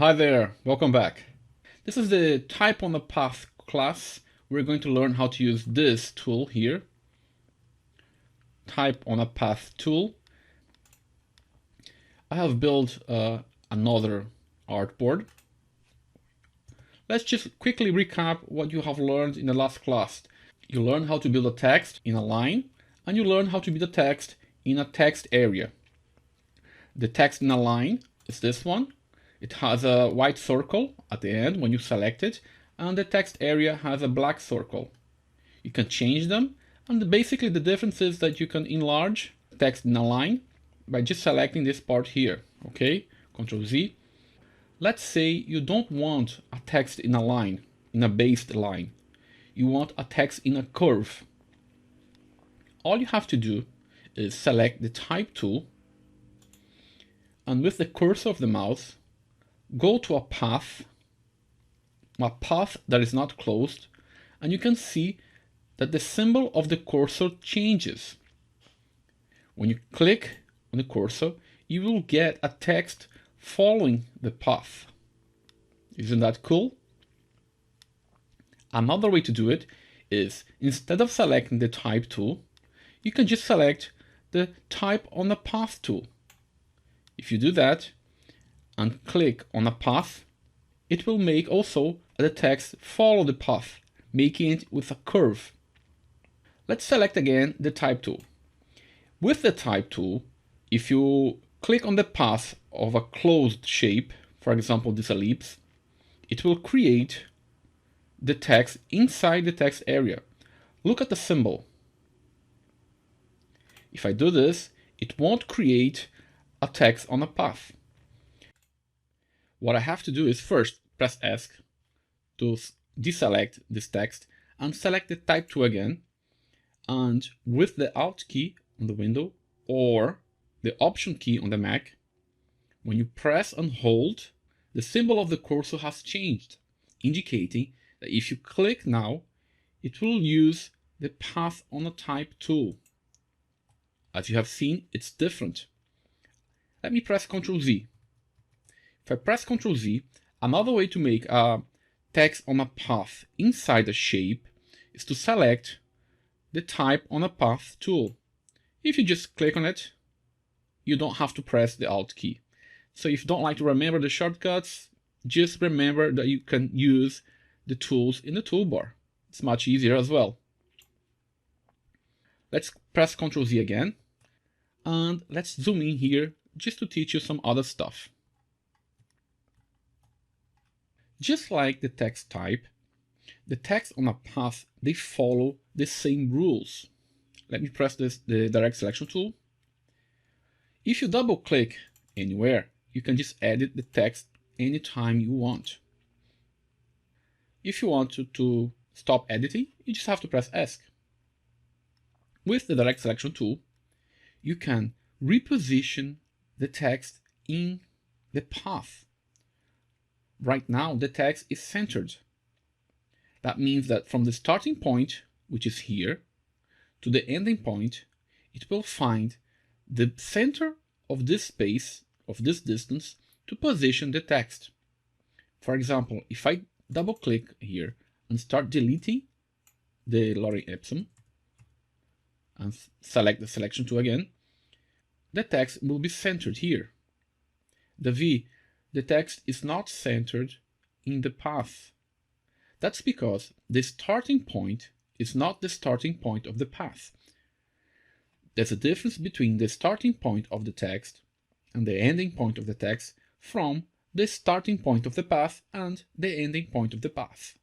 Hi there, welcome back. This is the Type on the Path class. We're going to learn how to use this tool here. Type on a Path tool. I have built another artboard. Let's just quickly recap what you have learned in the last class. You learned how to build a text in a line, and you learned how to build a text in a text area. The text in a line is this one. It has a white circle at the end when you select it, and the text area has a black circle. You can change them, and basically the difference is that you can enlarge text in a line by just selecting this part here, okay? Ctrl Z. Let's say you don't want a text in a line, in a based line. You want a text in a curve. All you have to do is select the Type tool, and with the cursor of the mouse, go to a path that is not closed, and you can see that the symbol of the cursor changes. When you click on the cursor, you will get a text following the path. Isn't that cool? Another way to do it is, instead of selecting the Type tool, you can just select the Type on the Path tool. If you do that, and click on a path, it will make also the text follow the path, making it with a curve. Let's select again the Type tool. With the Type tool, if you click on the path of a closed shape, for example this ellipse, it will create the text inside the text area. Look at the symbol. If I do this, it won't create a text on a path. What I have to do is first press ESC to deselect this text and select the Type tool again, and with the Alt key on the window or the Option key on the Mac, when you press and hold, the symbol of the cursor has changed, indicating that if you click now, it will use the path on the Type tool. As you have seen, it's different. Let me press Ctrl Z. If I press Ctrl Z, another way to make a text on a path inside a shape is to select the Type on a Path tool. If you just click on it, you don't have to press the Alt key. So if you don't like to remember the shortcuts, just remember that you can use the tools in the toolbar. It's much easier as well. Let's press Ctrl Z again, and let's zoom in here just to teach you some other stuff. Just like the text type, the text on a path, they follow the same rules. Let me press the direct selection tool. If you double click anywhere, you can just edit the text anytime you want. If you want to stop editing, you just have to press ESC. With the direct selection tool, you can reposition the text in the path. Right now, the text is centered. That means that from the starting point, which is here, to the ending point, it will find the center of this space, of this distance, to position the text. For example, if I double click here and start deleting the lorem ipsum and select the selection tool again, the text will be centered here. The text is not centered in the path. That's because the starting point is not the starting point of the path. There's a difference between the starting point of the text and the ending point of the text from the starting point of the path and the ending point of the path.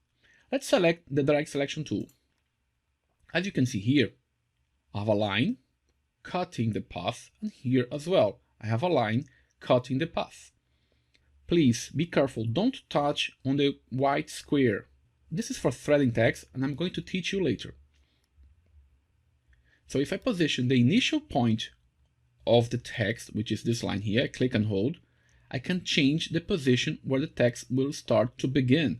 Let's select the direct selection tool. As you can see here, I have a line cutting the path, and here as well, I have a line cutting the path. Please be careful, don't touch on the white square. This is for threading text, and I'm going to teach you later. So if I position the initial point of the text, which is this line here, I click and hold, I can change the position where the text will start to begin.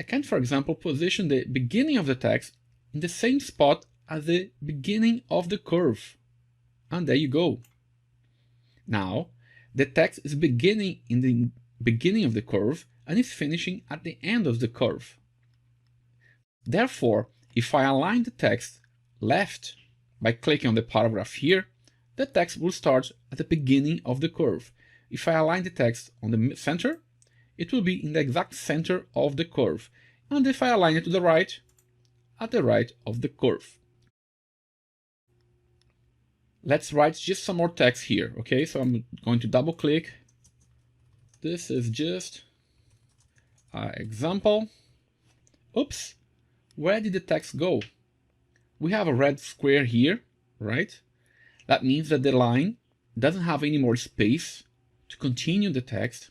I can, for example, position the beginning of the text in the same spot as the beginning of the curve. And there you go. Now, the text is beginning in the beginning of the curve and is finishing at the end of the curve. Therefore, if I align the text left by clicking on the paragraph here, the text will start at the beginning of the curve. If I align the text on the center, it will be in the exact center of the curve. And if I align it to the right, at the right of the curve. Let's write just some more text here, okay? So I'm going to double click. This is just an example. Oops, where did the text go? We have a red square here, right? That means that the line doesn't have any more space to continue the text.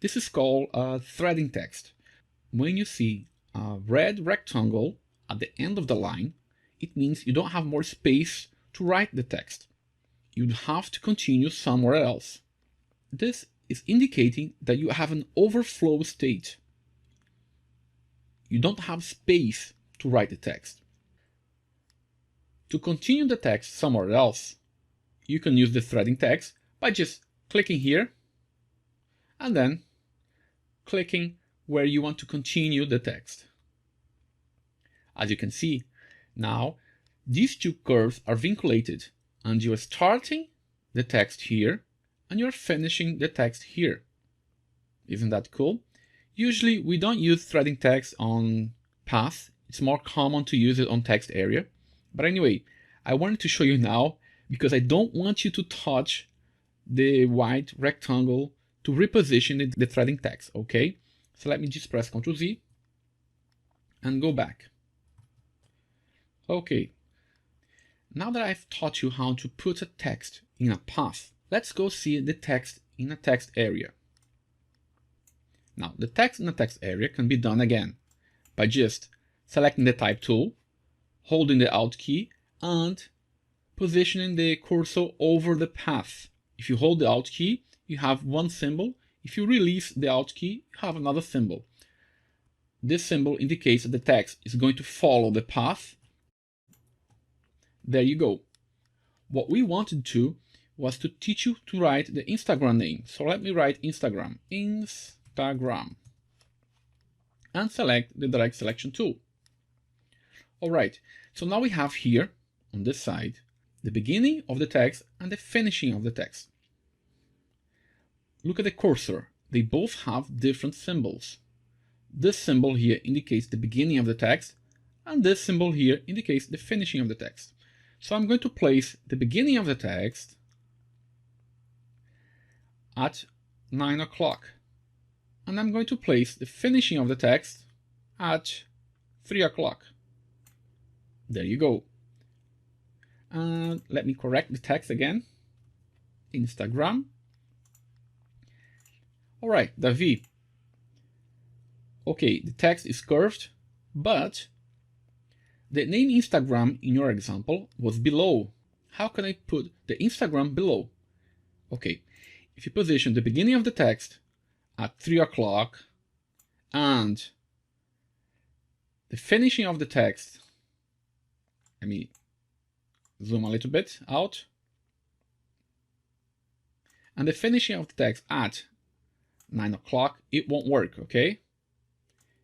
This is called threading text. When you see a red rectangle at the end of the line, it means you don't have more space to write the text. You'd have to continue somewhere else. This is indicating that you have an overflow state. You don't have space to write the text. To continue the text somewhere else, you can use the threading text by just clicking here and then clicking where you want to continue the text. As you can see, now these two curves are vinculated and you are starting the text here and you're finishing the text here. Isn't that cool? Usually we don't use threading text on path. It's more common to use it on text area. But anyway, I wanted to show you now because I don't want you to touch the white rectangle to reposition the threading text, okay? So let me just press Ctrl Z and go back. Okay, now that I've taught you how to put a text in a path, let's go see the text in a text area. Now, the text in the text area can be done again by just selecting the type tool, holding the Alt key, and positioning the cursor over the path. If you hold the Alt key, you have one symbol. If you release the Alt key, you have another symbol. This symbol indicates that the text is going to follow the path. There you go. What we wanted to was to teach you to write the Instagram name. So let me write Instagram, and select the direct selection tool. All right, so now we have here on this side the beginning of the text and the finishing of the text. Look at the cursor. They both have different symbols. This symbol here indicates the beginning of the text, and this symbol here indicates the finishing of the text. So I'm going to place the beginning of the text at 9 o'clock. And I'm going to place the finishing of the text at 3 o'clock. There you go. And let me correct the text again. Instagram. All right, Davi. Okay, the text is curved, but the name Instagram in your example was below. How can I put the Instagram below? Okay, if you position the beginning of the text at 3 o'clock and the finishing of the text, let me zoom a little bit out, and the finishing of the text at 9 o'clock, it won't work, okay?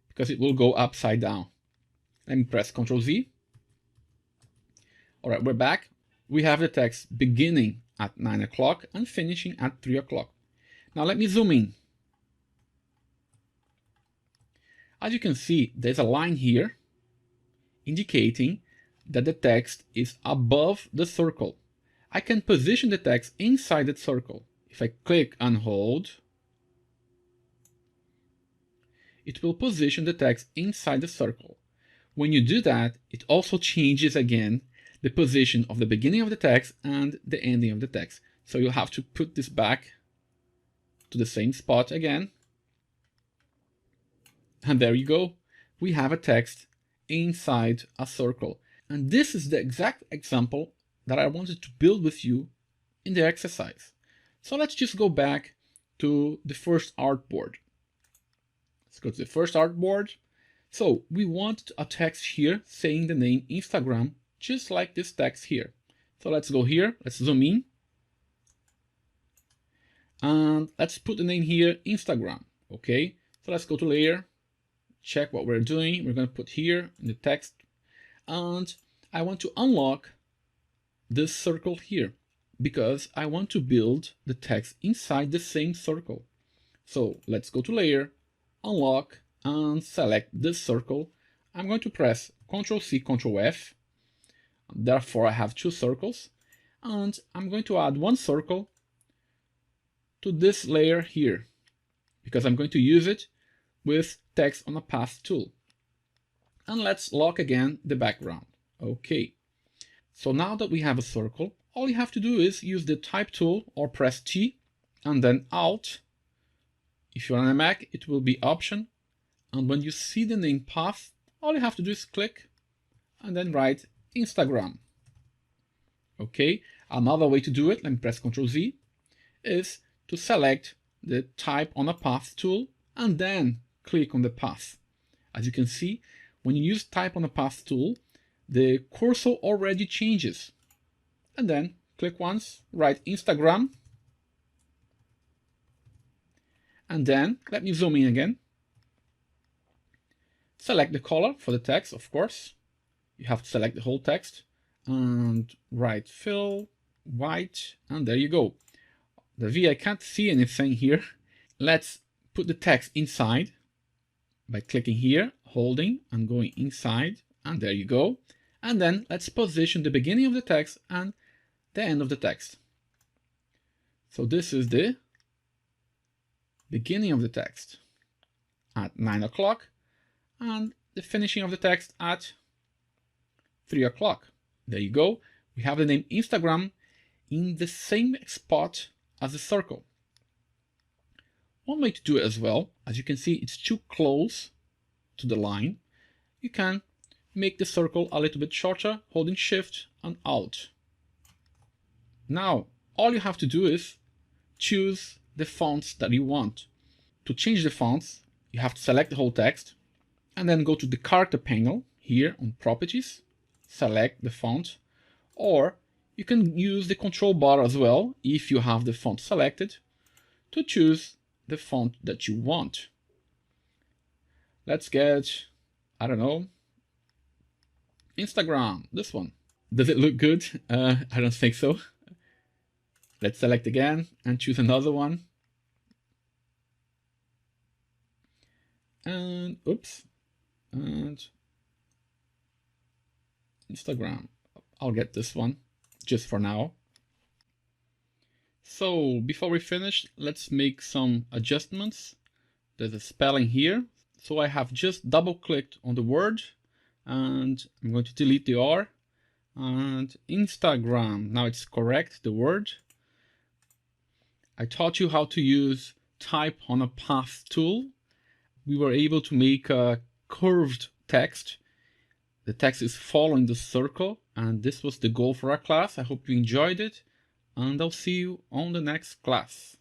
Because it will go upside down. Let me press Ctrl Z. All right, we're back. We have the text beginning at 9 o'clock and finishing at 3 o'clock. Now let me zoom in. As you can see, there's a line here indicating that the text is above the circle. I can position the text inside the circle. If I click and hold, it will position the text inside the circle. When you do that, it also changes again the position of the beginning of the text and the ending of the text. So you'll have to put this back to the same spot again. And there you go. We have a text inside a circle. And this is the exact example that I wanted to build with you in the exercise. So let's just go back to the first artboard. Let's go to the first artboard. So we want a text here saying the name Instagram, just like this text here. So let's go here, let's zoom in. And let's put the name here, Instagram. Okay, so let's go to layer, check what we're doing. We're going to put here in the text, and I want to unlock this circle here because I want to build the text inside the same circle. So let's go to layer, unlock, and select this circle. I'm going to press Ctrl+C, Ctrl+F. Therefore, I have two circles, and I'm going to add one circle to this layer here because I'm going to use it with text on a path tool. And let's lock again the background. Okay. So now that we have a circle, all you have to do is use the type tool or press T and then Alt. If you're on a Mac, it will be Option. And when you see the name path, all you have to do is click and then write Instagram. Okay, another way to do it, let me press Ctrl+Z, is to select the type on a path tool and then click on the path. As you can see, when you use type on a path tool, the cursor already changes. And then click once, write Instagram. And then let me zoom in again. Select the color for the text, of course. You have to select the whole text and write fill white, and there you go. The V, I can't see anything here. Let's put the text inside by clicking here, holding and going inside, and there you go. And then let's position the beginning of the text and the end of the text. So this is the beginning of the text at 9 o'clock and the finishing of the text at 3 o'clock. There you go. We have the name Instagram in the same spot as the circle. One way to do it as well, as you can see, it's too close to the line. You can make the circle a little bit shorter, holding Shift and Alt. Now, all you have to do is choose the fonts that you want. To change the fonts, you have to select the whole text and then go to the character panel here on Properties, select the font, or you can use the control bar as well if you have the font selected to choose the font that you want. Let's get, I don't know, Instagram, this one. Does it look good? I don't think so. Let's select again and choose another one. And oops, and Instagram. I'll get this one just for now. So before we finish, let's make some adjustments. There's a spelling here. So I have just double clicked on the word and I'm going to delete the R and Instagram. Now it's correct, the word. I taught you how to use type on a path tool. We were able to make a curved text. The text is following the circle, and this was the goal for our class. I hope you enjoyed it, and I'll see you on the next class.